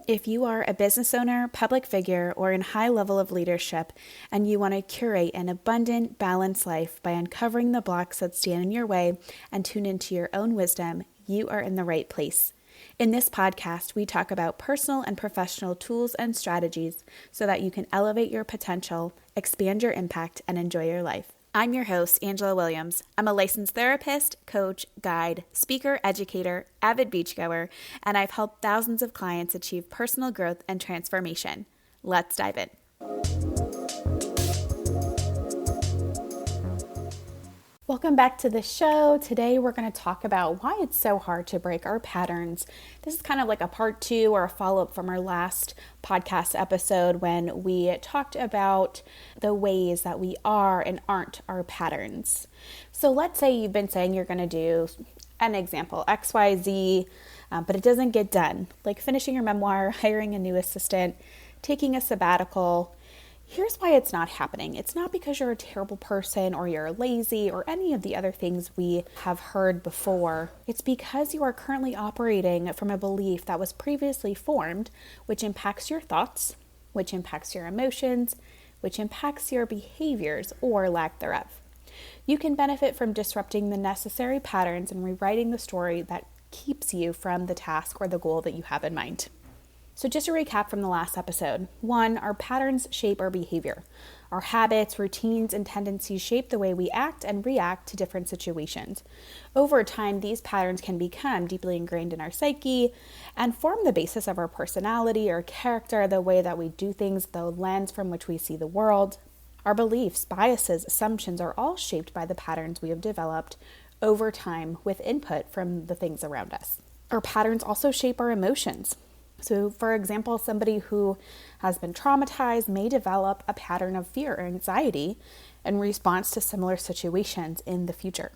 If you are a business owner, public figure, or in high level of leadership, and you want to curate an abundant, balanced life by uncovering the blocks that stand in your way and tune into your own wisdom, you are in the right place. In this podcast, we talk about personal and professional tools and strategies so that you can elevate your potential, expand your impact, and enjoy your life. I'm your host, Angela Williams. I'm a licensed therapist, coach, guide, speaker, educator, avid beachgoer, and I've helped thousands of clients achieve personal growth and transformation. Let's dive in. Welcome back to the show. Today we're going to talk about why it's so hard to break our patterns. This is kind of like a part 2 or a follow-up from our last podcast episode when we talked about the ways that we are and aren't our patterns. So let's say you've been saying you're going to do an example, XYZ, but it doesn't get done, like finishing your memoir, hiring a new assistant, taking a sabbatical. Here's why it's not happening. It's not because you're a terrible person or you're lazy or any of the other things we have heard before. It's because you are currently operating from a belief that was previously formed, which impacts your thoughts, which impacts your emotions, which impacts your behaviors or lack thereof. You can benefit from disrupting the necessary patterns and rewriting the story that keeps you from the task or the goal that you have in mind. So just to recap from the last episode, 1, our patterns shape our behavior. Our habits, routines, and tendencies shape the way we act and react to different situations. Over time, these patterns can become deeply ingrained in our psyche and form the basis of our personality or character, the way that we do things, the lens from which we see the world. Our beliefs, biases, assumptions are all shaped by the patterns we have developed over time with input from the things around us. Our patterns also shape our emotions. So, for example, somebody who has been traumatized may develop a pattern of fear or anxiety in response to similar situations in the future.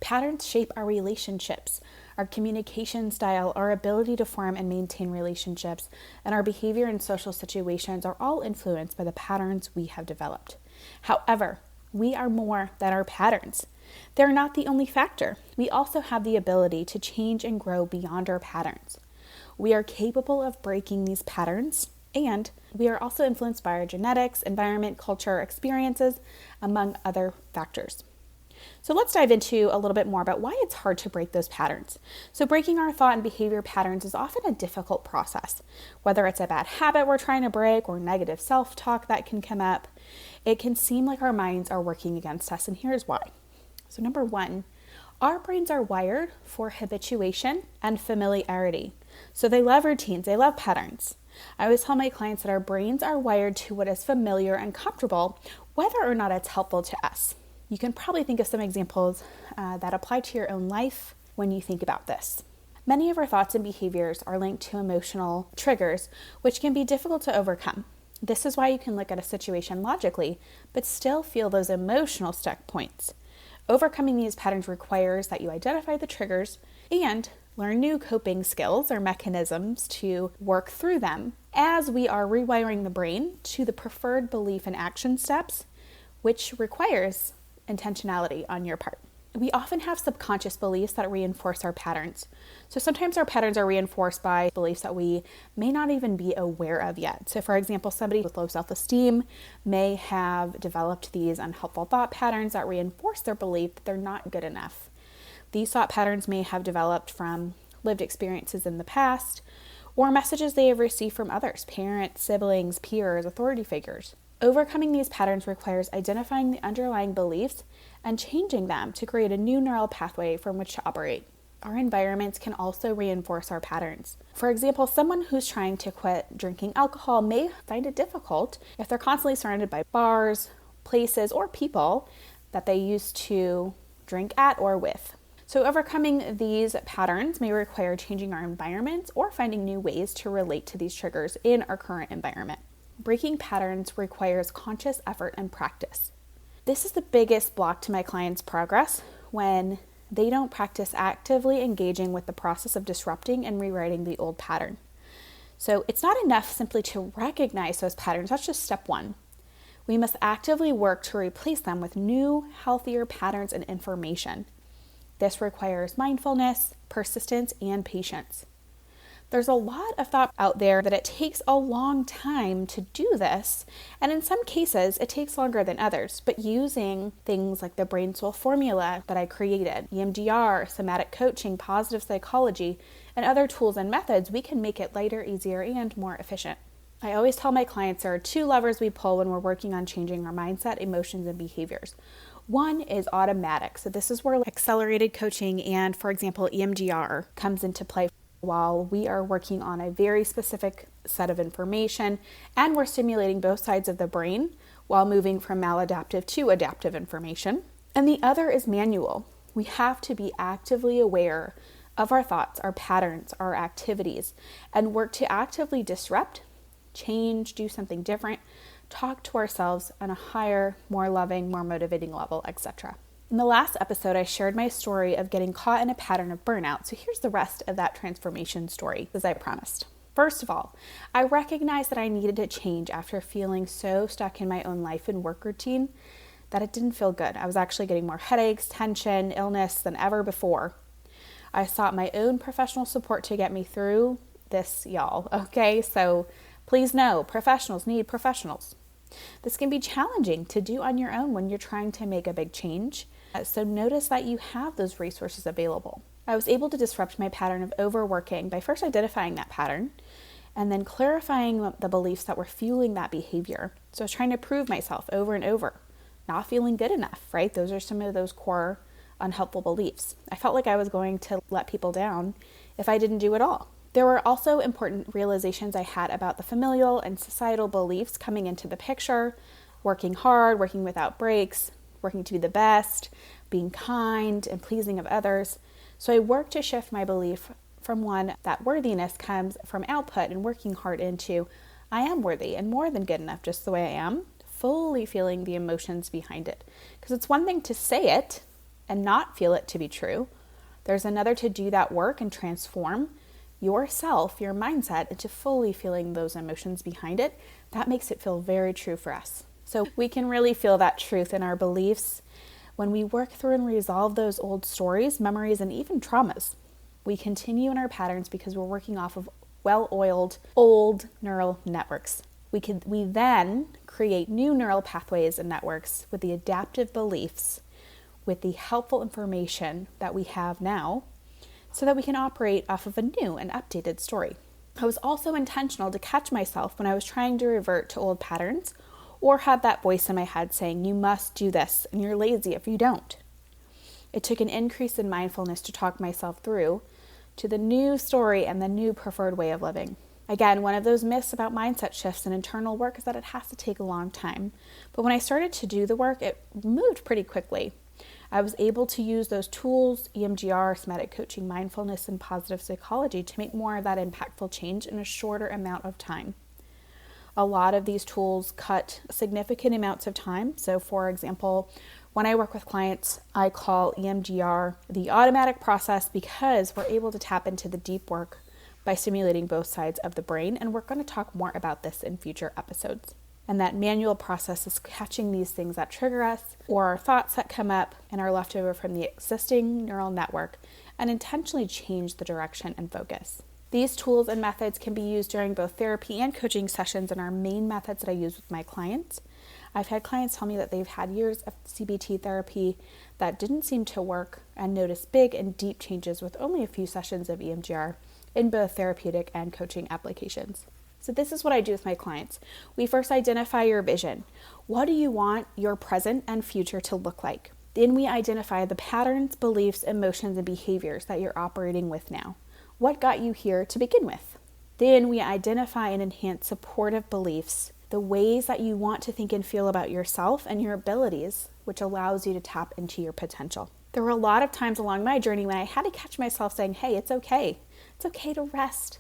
Patterns shape our relationships, our communication style, our ability to form and maintain relationships, and our behavior in social situations are all influenced by the patterns we have developed. However, we are more than our patterns. They're not the only factor. We also have the ability to change and grow beyond our patterns. We are capable of breaking these patterns, and we are also influenced by our genetics, environment, culture, experiences, among other factors. So let's dive into a little bit more about why it's hard to break those patterns. So breaking our thought and behavior patterns is often a difficult process. Whether it's a bad habit we're trying to break or negative self-talk that can come up, it can seem like our minds are working against us, and here's why. So number 1, our brains are wired for habituation and familiarity. So they love routines, they love patterns. I always tell my clients that our brains are wired to what is familiar and comfortable, whether or not it's helpful to us. You can probably think of some examples that apply to your own life when you think about this. Many of our thoughts and behaviors are linked to emotional triggers, which can be difficult to overcome. This is why you can look at a situation logically, but still feel those emotional stuck points. Overcoming these patterns requires that you identify the triggers and learn new coping skills or mechanisms to work through them as we are rewiring the brain to the preferred belief and action steps, which requires intentionality on your part. We often have subconscious beliefs that reinforce our patterns. So sometimes our patterns are reinforced by beliefs that we may not even be aware of yet. So for example, somebody with low self-esteem may have developed these unhelpful thought patterns that reinforce their belief that they're not good enough. These thought patterns may have developed from lived experiences in the past or messages they have received from others, parents, siblings, peers, authority figures. Overcoming these patterns requires identifying the underlying beliefs and changing them to create a new neural pathway from which to operate. Our environments can also reinforce our patterns. For example, someone who's trying to quit drinking alcohol may find it difficult if they're constantly surrounded by bars, places, or people that they used to drink at or with. So overcoming these patterns may require changing our environments or finding new ways to relate to these triggers in our current environment. Breaking patterns requires conscious effort and practice. This is the biggest block to my clients' progress when they don't practice actively engaging with the process of disrupting and rewriting the old pattern. So it's not enough simply to recognize those patterns. That's just step 1. We must actively work to replace them with new, healthier patterns and information. This requires mindfulness, persistence, and patience. There's a lot of thought out there that it takes a long time to do this, and in some cases it takes longer than others, but using things like the brain soul formula that I created, EMDR, somatic coaching, positive psychology, and other tools and methods, we can make it lighter, easier, and more efficient. I always tell my clients there are two levers we pull when we're working on changing our mindset, emotions, and behaviors. One is automatic. So this is where accelerated coaching and, for example, EMDR comes into play while we are working on a very specific set of information and we're stimulating both sides of the brain while moving from maladaptive to adaptive information. And the other is manual. We have to be actively aware of our thoughts, our patterns, our activities, and work to actively disrupt, change, do something different, talk to ourselves on a higher, more loving, more motivating level, etc. In the last episode, I shared my story of getting caught in a pattern of burnout. So here's the rest of that transformation story, as I promised. First of all, I recognized that I needed to change after feeling so stuck in my own life and work routine that it didn't feel good. I was actually getting more headaches, tension, illness than ever before. I sought my own professional support to get me through this, y'all. Okay, so please know, professionals need professionals. This can be challenging to do on your own when you're trying to make a big change. So notice that you have those resources available. I was able to disrupt my pattern of overworking by first identifying that pattern and then clarifying the beliefs that were fueling that behavior. So I was trying to prove myself over and over, not feeling good enough, right? Those are some of those core unhelpful beliefs. I felt like I was going to let people down if I didn't do it all. There were also important realizations I had about the familial and societal beliefs coming into the picture, working hard, working without breaks, working to be the best, being kind and pleasing of others. So I worked to shift my belief from one that worthiness comes from output and working hard into I am worthy and more than good enough just the way I am, fully feeling the emotions behind it. Because it's one thing to say it and not feel it to be true. There's another to do that work and transform yourself, your mindset, into fully feeling those emotions behind it. That makes it feel very true for us. So we can really feel that truth in our beliefs when we work through and resolve those old stories, memories, and even traumas. We continue in our patterns because we're working off of well-oiled old neural networks. We then create new neural pathways and networks with the adaptive beliefs, with the helpful information that we have now, so that we can operate off of a new and updated story. I was also intentional to catch myself when I was trying to revert to old patterns or had that voice in my head saying, you must do this and you're lazy if you don't. It took an increase in mindfulness to talk myself through to the new story and the new preferred way of living. Again, one of those myths about mindset shifts and internal work is that it has to take a long time. But when I started to do the work, it moved pretty quickly. I was able to use those tools, EMDR, somatic coaching, mindfulness, and positive psychology to make more of that impactful change in a shorter amount of time. A lot of these tools cut significant amounts of time. So for example, when I work with clients, I call EMDR the automatic process because we're able to tap into the deep work by stimulating both sides of the brain. And we're going to talk more about this in future episodes. And that manual process is catching these things that trigger us or our thoughts that come up and are left over from the existing neural network and intentionally change the direction and focus. These tools and methods can be used during both therapy and coaching sessions and are main methods that I use with my clients. I've had clients tell me that they've had years of CBT therapy that didn't seem to work and noticed big and deep changes with only a few sessions of EMDR in both therapeutic and coaching applications. So this is what I do with my clients. We first identify your vision. What do you want your present and future to look like? Then we identify the patterns, beliefs, emotions, and behaviors that you're operating with now. What got you here to begin with? Then we identify and enhance supportive beliefs, the ways that you want to think and feel about yourself and your abilities, which allows you to tap into your potential. There were a lot of times along my journey when I had to catch myself saying, hey, it's okay. It's okay to rest.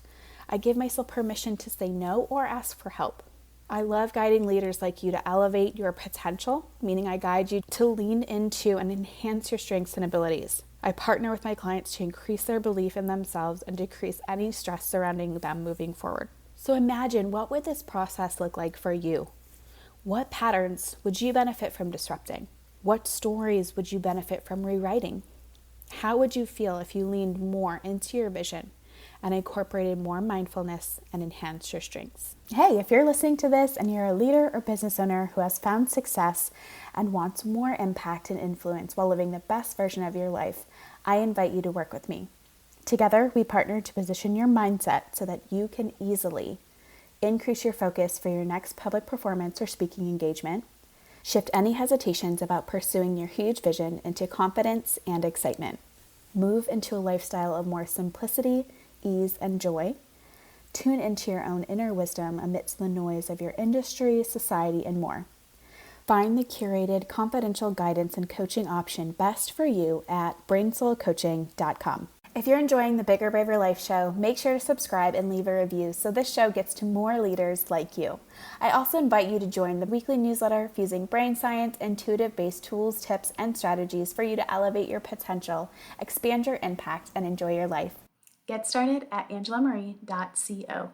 I give myself permission to say no or ask for help. I love guiding leaders like you to elevate your potential, meaning I guide you to lean into and enhance your strengths and abilities. I partner with my clients to increase their belief in themselves and decrease any stress surrounding them moving forward. So imagine, what would this process look like for you? What patterns would you benefit from disrupting? What stories would you benefit from rewriting? How would you feel if you leaned more into your vision and incorporated more mindfulness and enhanced your strengths. Hey, if you're listening to this and you're a leader or business owner who has found success and wants more impact and influence while living the best version of your life, I invite you to work with me. Together, we partner to position your mindset so that you can easily increase your focus for your next public performance or speaking engagement, shift any hesitations about pursuing your huge vision into confidence and excitement, move into a lifestyle of more simplicity, ease, and joy, tune into your own inner wisdom amidst the noise of your industry, society, and more. Find the curated, confidential guidance and coaching option best for you at brainsoulcoaching.com. If you're enjoying the Bigger Braver Life show, make sure to subscribe and leave a review so this show gets to more leaders like you. I also invite you to join the weekly newsletter fusing brain science, intuitive-based tools, tips, and strategies for you to elevate your potential, expand your impact, and enjoy your life. Get started at angelamarie.co.